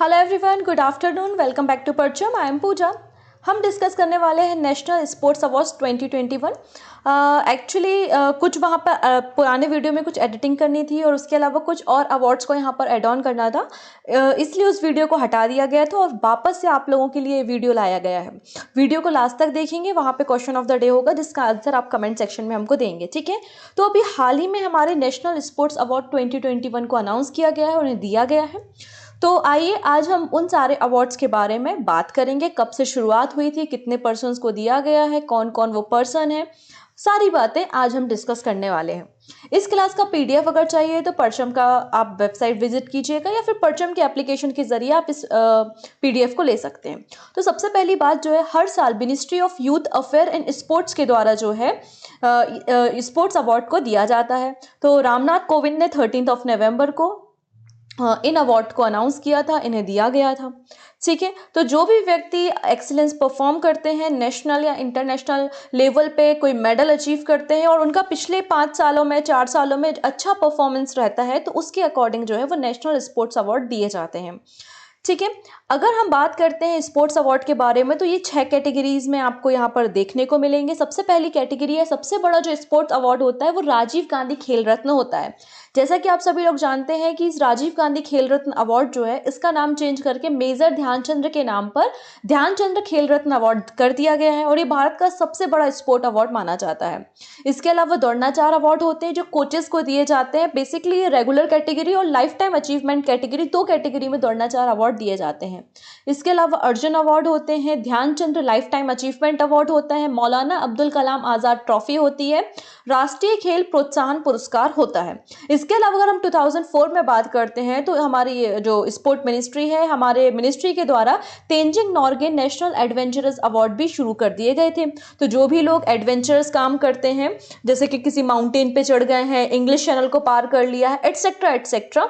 Hello everyone, good afternoon, welcome back to Parcham. I am Pooja. हम discuss करने वाले हैं नेशनल स्पोर्ट्स अवार्ड्स 2021। एक्चुअली कुछ वहाँ पर पुराने वीडियो में कुछ एडिटिंग करनी थी और उसके अलावा कुछ और अवार्ड्स को यहाँ पर ऐड ऑन करना था, इसलिए उस वीडियो को हटा दिया गया था और वापस से आप लोगों के लिए वीडियो लाया गया है। वीडियो को लास्ट तक देखेंगे, वहाँ पे क्वेश्चन ऑफ द डे होगा जिसका आंसर आप कमेंट सेक्शन में हमको देंगे, ठीक है। तो अभी हाल ही में हमारे नेशनल स्पोर्ट्स अवार्ड 2021 को अनाउंस किया गया है, उन्हें दिया गया है। तो आइए आज हम उन सारे अवार्ड्स के बारे में बात करेंगे, कब से शुरुआत हुई थी, कितने पर्सन्स को दिया गया है, कौन कौन वो पर्सन है, सारी बातें आज हम डिस्कस करने वाले हैं। इस क्लास का पीडीएफ अगर चाहिए तो परचम का आप वेबसाइट विजिट कीजिएगा या फिर परचम के एप्लीकेशन के जरिए आप इस पीडीएफ को ले सकते हैं। तो सबसे पहली बात जो है, हर साल ministry of youth affair and sports के द्वारा जो है स्पोर्ट्स अवार्ड को दिया जाता है। तो रामनाथ कोविंद ने 13 नवंबर को इन अवार्ड को अनाउंस किया था, इन्हें दिया गया था, ठीक है। तो जो भी व्यक्ति एक्सीलेंस परफॉर्म करते हैं, नेशनल या इंटरनेशनल लेवल पे कोई मेडल अचीव करते हैं और उनका पिछले 5 सालों में 4 सालों में अच्छा परफॉर्मेंस रहता है, तो उसके अकॉर्डिंग जो है वो नेशनल स्पोर्ट्स अवार्ड दिए जाते हैं, ठीक है। अगर हम बात करते हैं स्पोर्ट्स अवार्ड के बारे में तो ये 6 कैटेगरीज में आपको यहाँ पर देखने को मिलेंगे। सबसे पहली कैटेगरी है, सबसे बड़ा जो स्पोर्ट्स अवार्ड होता है वो राजीव गांधी खेल रत्न होता है। जैसा कि आप सभी लोग जानते हैं कि इस राजीव गांधी खेल रत्न अवार्ड जो है, इसका नाम चेंज करके मेजर ध्यानचंद्र के नाम पर ध्यानचंद्र खेल रत्न अवार्ड कर दिया गया है और ये भारत का सबसे बड़ा स्पोर्ट अवार्ड माना जाता है। इसके अलावा द्रोणाचार्य अवार्ड होते हैं जो कोचेस को दिए जाते हैं। बेसिकली ये रेगुलर कैटेगरी और life time achievement category, 2 category में द्रोणाचार्य अवार्ड दिए जाते हैं। इसके अलावा अर्जुन अवार्ड होते हैं, Dhyan Chandra life time achievement award होता है, मौलाना अब्दुल कलाम आजाद ट्रॉफी होती है, राष्ट्रीय खेल प्रोत्साहन पुरस्कार होता है। इसके अलावा अगर हम 2004 में बात करते हैं तो हमारी जो स्पोर्ट मिनिस्ट्री है, हमारे मिनिस्ट्री के द्वारा Tenzing Norgay national adventurous award भी शुरू कर दिए गए थे। तो जो भी लोग एडवेंचरस काम करते हैं, जैसे कि किसी माउंटेन पे चढ़ गए हैं, इंग्लिश चैनल को पार कर लिया है, एटसेट्रा एटसेट्रा,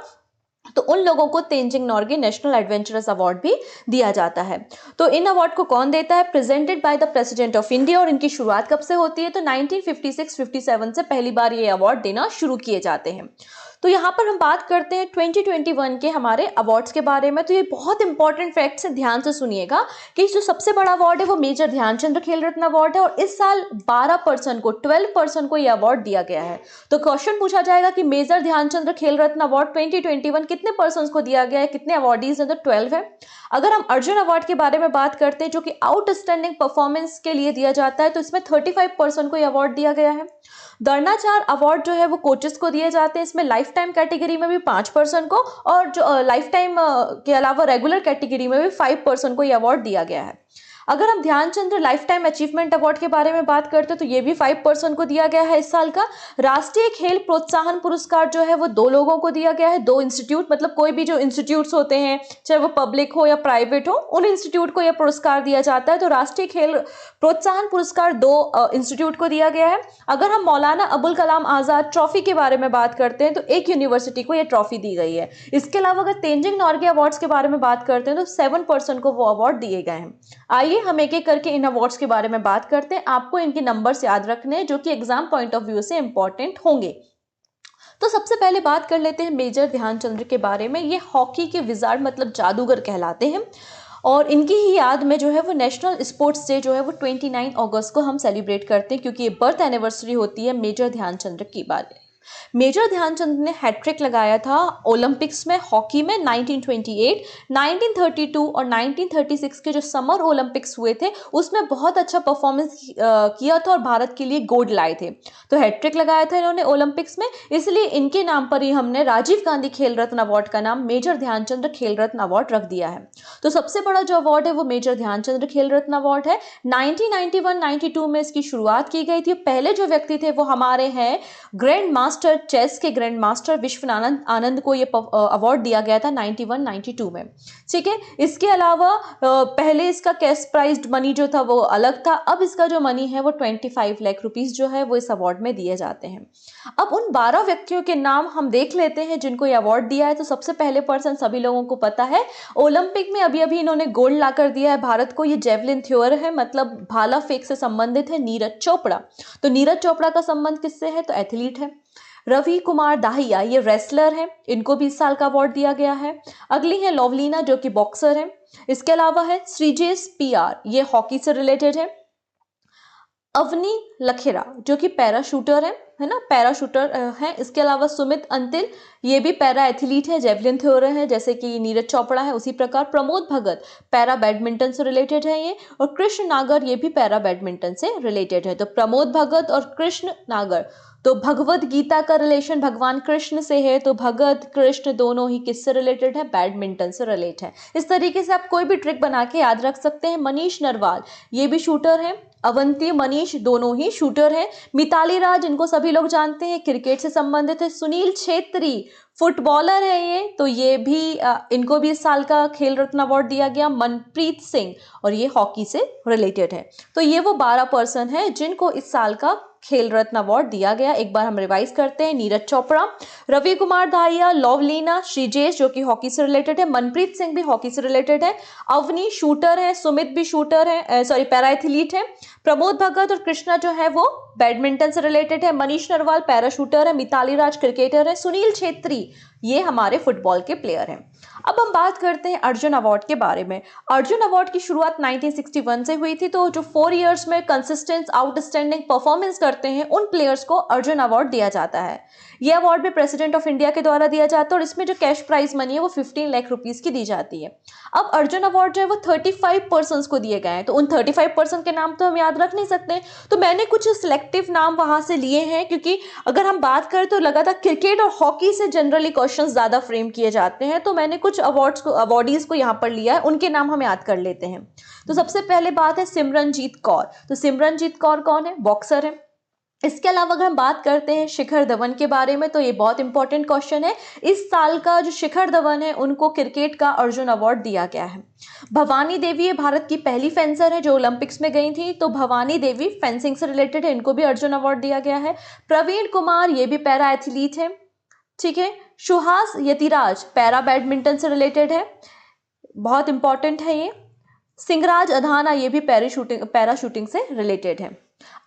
तो उन लोगों को Tenzing Norgay national adventurous award भी दिया जाता है। तो इन अवार्ड को कौन देता है? Presented by the president of India. और इनकी शुरुआत कब से होती है? तो 1956-57 से पहली बार ये अवार्ड देना शुरू किए जाते हैं। तो यहाँ पर हम बात करते हैं 2021 के हमारे अवार्ड्स के बारे में। तो ये बहुत इंपॉर्टेंट फैक्ट्स है, ध्यान से सुनिएगा कि जो सबसे बड़ा अवार्ड है वो मेजर ध्यानचंद्र खेल रत्न अवार्ड है और इस साल 12 पर्सन को ये अवार्ड दिया गया है। तो क्वेश्चन पूछा जाएगा कि मेजर ध्यानचंद्र खेल रत्न अवार्ड 2021 कितने पर्सन को दिया गया है, कितने अवार्डीज हैं? तो 12 है। अगर हम अर्जुन अवार्ड के बारे में बात करते हैं जो कि आउटस्टैंडिंग परफॉर्मेंस के लिए दिया जाता है, तो इसमें 35 पर्सन को ये अवार्ड दिया गया है। द्रोणाचार्य अवार्ड जो है वो कोचेस को दिए जाते हैं, इसमें लाइफ टाइम कैटेगरी में भी 5 पर्सन को और जो लाइफ टाइम के अलावा रेगुलर कैटेगरी में भी 5 पर्सन को ये अवार्ड दिया गया है। अगर हम Dhyan Chandra life time achievement award के बारे में बात करते हैं तो ये भी 5 पर्सन को दिया गया है इस साल का। राष्ट्रीय खेल प्रोत्साहन पुरस्कार जो है वो 2 लोगों को दिया गया है, 2 इंस्टीट्यूट, मतलब कोई भी जो इंस्टीट्यूट्स होते हैं चाहे वो पब्लिक हो या प्राइवेट हो, उन इंस्टीट्यूट को यह पुरस्कार दिया जाता है। तो राष्ट्रीय खेल प्रोत्साहन पुरस्कार 2 इंस्टीट्यूट को दिया गया है। अगर हम मौलाना अबुल कलाम आजाद ट्रॉफी के बारे में बात करते हैं तो एक यूनिवर्सिटी को यह ट्रॉफी दी गई है। इसके अलावा अगर तेंजिंग नॉर्गे अवार्ड्स के बारे में बात करते हैं तो 7 पर्सन को वो अवार्ड दिए गए हैं। आइए हम एक एक करके इन अवार्ड्स के बारे में बात करते हैं। आपको इनके नंबर्स याद रखने हैं जो कि एग्जाम पॉइंट ऑफ व्यू से इंपॉर्टेंट होंगे। तो सबसे पहले बात कर लेते हैं मेजर ध्यानचंद्र के बारे में। ये हॉकी के विजार्ड मतलब जादूगर कहलाते हैं और इनकी ही याद में जो है वो नेशनल स्पोर्ट्स डे जो है वो 29 अगस्त को हम सेलिब्रेट करते हैं, क्योंकि ये बर्थ एनिवर्सरी होती है मेजर ध्यानचंद्र की बात। मेजर ध्यानचंद ने हैट्रिक लगाया था ओलंपिक्स में हॉकी में 1928, 1932 और 1936 के जो समर ओलंपिक्स हुए थे उसमें बहुत अच्छा परफॉर्मेंस किया था और भारत के लिए गोल्ड लाए थे। तो हैट्रिक लगाया था इन्होंने ओलंपिक्स में, इसलिए इनके नाम पर ही हमने राजीव गांधी खेल रत्न अवार्ड का नाम मेजर ध्यानचंद्र खेल रत्न अवार्ड रख दिया है। तो सबसे बड़ा जो अवार्ड है वो मेजर ध्यानचंद्र खेल रत्न अवार्ड है। 1991-92 में इसकी शुरुआत की गई थी। पहले जो व्यक्ति थे वो हमारे हैं ग्रैंड मास्टर, चेस के ग्रैंड मास्टर विश्वनाथन आनंद को ये अवार्ड दिया गया था 91-92 में, ठीक है। इसके अलावा पहले इसका कैश प्राइज मनी जो था वो अलग था, अब इसका जो मनी है वो 25 लाख रुपीस जो है वो इस अवार्ड में दिए जाते हैं। अब उन 12 व्यक्तियों के नाम हम देख लेते हैं जिनको ये अवार्ड दिया है। तो सबसे पहले पर्सन सभी लोगों को पता है, ओलंपिक में अभी अभी इन्होंने गोल्ड ला कर दिया है भारत को। ये जेवलिन थ्रोअर है, मतलब भाला फेंक से संबंधित है, नीरज चोपड़ा। तो नीरज चोपड़ा का संबंध किससे है? तो एथलीट है। रवि कुमार दाहिया ये रेसलर हैं, इनको भी इस साल का अवार्ड दिया गया है। अगली है लवलीना जो कि बॉक्सर है। इसके अलावा है श्रीजेश पीआर, ये हॉकी से रिलेटेड है। अवनी लखेरा जो कि पैराशूटर है ना, पैराशूटर है। इसके अलावा सुमित अंतिल ये भी पैरा एथलीट है, जेवलिन थ्रोअर है, जैसे कि नीरज चोपड़ा है उसी प्रकार। प्रमोद भगत पैरा बैडमिंटन से रिलेटेड है ये। और कृष्ण नागर ये भी पैरा बैडमिंटन से रिलेटेड है। तो प्रमोद भगत और कृष्ण नागर, तो भगवत गीता का रिलेशन भगवान कृष्ण से है, तो भगत कृष्ण दोनों ही किससे रिलेटेड है, बैडमिंटन से रिलेटेड है। इस तरीके से आप कोई भी ट्रिक बना के याद रख सकते हैं। मनीष नरवाल ये भी शूटर है, अवंती मनीष दोनों ही शूटर हैं। मिताली राज इनको सभी लोग जानते हैं, क्रिकेट से संबंधित है। सुनील छेत्री फुटबॉलर है ये, तो ये भी इनको भी इस साल का खेल रत्न अवार्ड दिया गया। मनप्रीत सिंह और ये हॉकी से रिलेटेड है। तो ये वो 12 पर्सन है जिनको इस साल का खेल रत्न अवार्ड दिया गया। एक बार हम रिवाइज करते हैं। नीरज चोपड़ा, रवि कुमार दाहिया, लवलीना, श्रीजेश जो कि हॉकी से रिलेटेड है, मनप्रीत सिंह भी हॉकी से रिलेटेड है, अवनी शूटर है, सुमित भी शूटर है, सॉरी पैरा एथलीट है, प्रमोद भगत और कृष्णा जो है वो बैडमिंटन से रिलेटेड है, मनीष नरवाल पैरा शूटर है, मिताली राज क्रिकेटर है, सुनील छेत्री ये हमारे फुटबॉल के प्लेयर हैं। अब हम बात करते हैं अर्जुन अवार्ड के बारे में। अर्जुन अवार्ड की शुरुआत 1961 से हुई थी। तो जो 4 इयर्स में कंसिस्टेंट आउटस्टैंडिंग परफॉर्मेंस करते हैं उन प्लेयर्स को अर्जुन अवार्ड दिया जाता है। यह अवार्ड भी प्रेसिडेंट ऑफ इंडिया के द्वारा दिया जाता है और इसमें जो कैश प्राइज मनी है वो 15 लाख रुपीस की दी जाती है। अब अर्जुन अवार्ड जो है वो 35 पर्सन को दिए गए हैं। तो उन 35 पर्सन के नाम तो हम याद रख नहीं सकते, तो मैंने कुछ सिलेक्टिव नाम वहां से लिए हैं, क्योंकि अगर हम बात करें तो लगातार क्रिकेट और हॉकी से जनरली क्वेश्चन ज्यादा फ्रेम किए जाते हैं। तो मैंने कुछ अवार्डीज को यहाँ पर लिया है, उनके नाम हम याद कर लेते हैं। तो सबसे पहले बात है सिमरनजीत कौर। तो सिमरनजीत कौर कौन है, बॉक्सर है। इसके अलावा अगर हम बात करते हैं शिखर धवन के बारे में, तो ये बहुत इंपॉर्टेंट क्वेश्चन है। इस साल का जो शिखर धवन है उनको क्रिकेट का अर्जुन अवार्ड दिया गया है। भवानी देवी ये भारत की पहली फेंसर है जो ओलंपिक्स में गई थी, तो भवानी देवी फेंसिंग से रिलेटेड है, इनको भी अर्जुन अवार्ड दिया गया है। प्रवीण कुमार ये भी पैरा एथलीट है, ठीक है। सुहास यतिराज पैरा बैडमिंटन से रिलेटेड है, बहुत इंपॉर्टेंट है ये। सिंगराज अधाना ये भी पैरा शूटिंग से रिलेटेड है।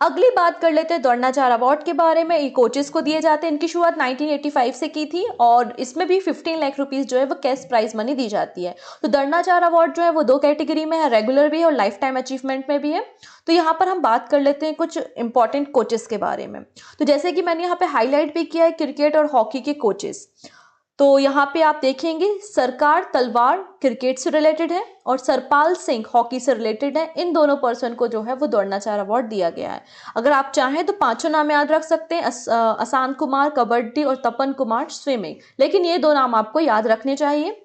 अगली बात कर लेते हैं द्रोणाचार्य अवार्ड के बारे में। ये कोचेस को दिए जाते हैं। इनकी शुरुआत 1985 से की थी और इसमें भी 15 लाख रुपीस जो है वो कैश प्राइज मनी दी जाती है। तो द्रोणाचार्य अवार्ड जो है वो 2 कैटेगरी में है, रेगुलर भी है और लाइफ टाइम अचीवमेंट में भी है। तो यहाँ पर हम बात कर लेते हैं कुछ इंपॉर्टेंट कोचेस के बारे में। तो जैसे कि मैंने यहाँ पे हाईलाइट भी किया है क्रिकेट और हॉकी के कोचेस, तो यहाँ पे आप देखेंगे सरकार तलवार क्रिकेट से रिलेटेड है और सरपाल सिंह हॉकी से रिलेटेड है। इन दोनों पर्सन को जो है वो द्रोणाचार्य अवार्ड दिया गया है। अगर आप चाहें तो 5 नाम याद रख सकते हैं, असान कुमार कबड्डी और तपन कुमार स्विमिंग, लेकिन ये 2 नाम आपको याद रखने चाहिए।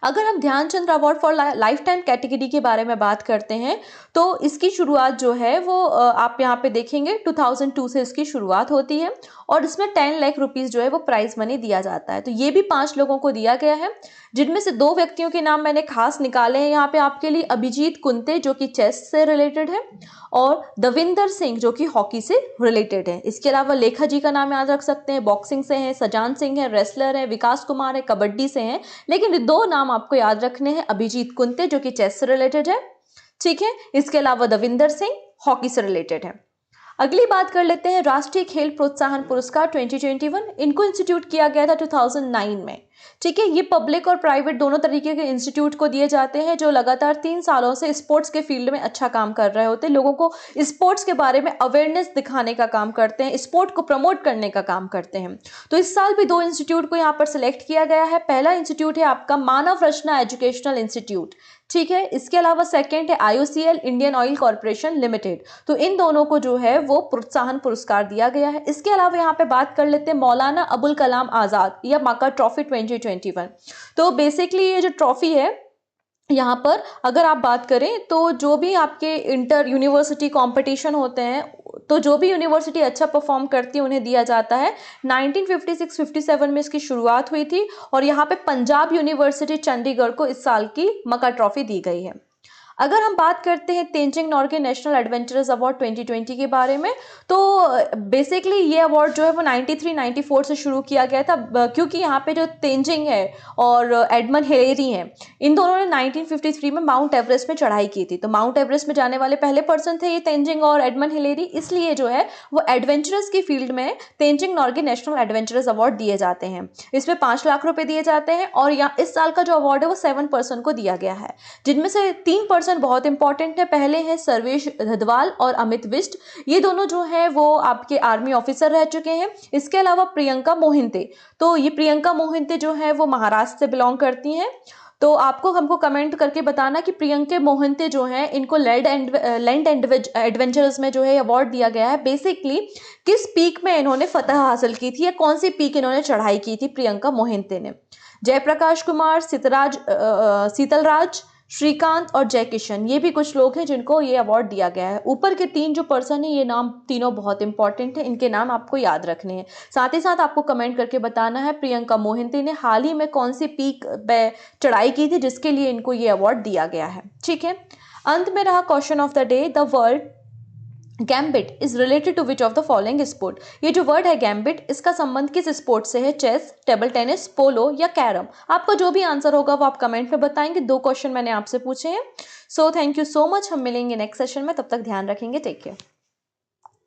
अगर हम Dhyan Chandra award for life time category के बारे में बात करते हैं तो इसकी शुरुआत जो है वो आप यहाँ पे देखेंगे 2002 से इसकी शुरुआत होती है और इसमें 10 लाख रुपीस जो है वो प्राइज मनी दिया जाता है। तो ये भी 5 लोगों को दिया गया है, जिनमें से 2 व्यक्तियों के नाम मैंने खास निकाले हैं यहाँ पे आपके लिए। अभिजीत कुंते जो कि चेस से रिलेटेड है और दविंदर सिंह जो कि हॉकी से रिलेटेड है। इसके अलावा लेखा जी का नाम याद रख सकते हैं, बॉक्सिंग से हैं, सजान सिंह है, रेसलर है, विकास कुमार है, कबड्डी से हैं। लेकिन 2 नाम आपको याद रखने हैं, अभिजीत कुंते जो कि चेस से रिलेटेड है, ठीक है। इसके अलावा दविंदर सिंह हॉकी से रिलेटेड है। अगली बात कर लेते हैं राष्ट्रीय खेल प्रोत्साहन पुरस्कार 2021। इनको इंस्टीट्यूट किया गया था 2009 में, ठीक है। ये पब्लिक और प्राइवेट दोनों तरीके के इंस्टीट्यूट को दिए जाते हैं जो लगातार 3 सालों से स्पोर्ट्स के फील्ड में अच्छा काम कर रहे होते हैं, लोगों को स्पोर्ट्स के बारे में अवेयरनेस दिखाने का काम करते हैं, स्पोर्ट को प्रमोट करने का काम करते हैं। तो इस साल भी 2 इंस्टीट्यूट को यहाँ पर सिलेक्ट किया गया है। पहला इंस्टीट्यूट है आपका मानव रचना एजुकेशनल इंस्टीट्यूट, ठीक है। इसके अलावा सेकंड है IOCL Indian oil corporation limited. तो इन दोनों को जो है वो प्रोत्साहन पुरस्कार दिया गया है। इसके अलावा यहाँ पे बात कर लेते हैं मौलाना अबुल कलाम आज़ाद या मक्का ट्रॉफी 2021। तो बेसिकली ये जो ट्रॉफी है यहाँ पर अगर आप बात करें तो जो भी आपके इंटर यूनिवर्सिटी कंपटीशन होते हैं तो जो भी यूनिवर्सिटी अच्छा परफॉर्म करती है उन्हें दिया जाता है। 1956-57 में इसकी शुरुआत हुई थी और यहाँ पे पंजाब यूनिवर्सिटी चंडीगढ़ को इस साल की मक्का ट्रॉफी दी गई है। अगर हम बात करते हैं Tenzing Norgay national adventurers award 2020 के बारे में, तो बेसिकली ये अवार्ड जो है वो 93-94 से शुरू किया गया था, क्योंकि यहाँ पे जो तेंजिंग है और एडमंड हिलेरी हैं, इन दोनों ने 1953 में माउंट एवरेस्ट में चढ़ाई की थी। तो माउंट एवरेस्ट में जाने वाले पहले पर्सन थे ये तेंजिंग और एडमंड हिलेरी, इसलिए जो है वो एडवेंचरस की फील्ड में Tenzing Norgay national adventurers award दिए जाते हैं। इसमें 5 लाख रुपए दिए जाते हैं और यहाँ इस साल का जो अवार्ड है वो 7 पर्सन को दिया गया है, जिनमें से 3 पर्सन बहुत इंपॉर्टेंट है। पहले हैं सर्वेश धदवाल और अमित विष्ट, ये दोनों जो है वो आपके आर्मी ऑफिसर रह चुके हैं। इसके अलावा प्रियंका मोहिंते, तो ये प्रियंका मोहिंते जो है वो महाराष्ट्र से बिलोंग करती हैं। तो आपको हमको कमेंट करके बताना कि प्रियंका मोहिंते जो हैं इनको लैंड एडवेंचरर्स में जो है अवार्ड दिया गया है। बेसिकली किस पीक में इन्होंने फतह हासिल की थी या कौन सी पीक इन्होंने चढ़ाई की थी प्रियंका मोहिंते ने। जयप्रकाश कुमार, शीतलराज, श्रीकांत और जय किशन, ये भी कुछ लोग हैं जिनको ये अवार्ड दिया गया है। ऊपर के 3 जो पर्सन है ये नाम तीनों बहुत इंपॉर्टेंट है, इनके नाम आपको याद रखने हैं। साथ ही साथ आपको कमेंट करके बताना है प्रियंका मोहिंते ने हाल ही में कौन सी पीक पे चढ़ाई की थी जिसके लिए इनको ये अवार्ड दिया गया है। ठीक है, अंत में रहा question of the day, the word gambit is related to which of the following sport. ये जो वर्ड है गैम्बिट, इसका संबंध किस स्पोर्ट से है? चेस, टेबल टेनिस, पोलो या कैरम। आपका जो भी आंसर होगा वो आप कमेंट में बताएंगे। 2 क्वेश्चन मैंने आपसे पूछे हैं। So thank you so much, हम मिलेंगे नेक्स्ट सेशन में, तब तक ध्यान रखेंगे, टेक केयर।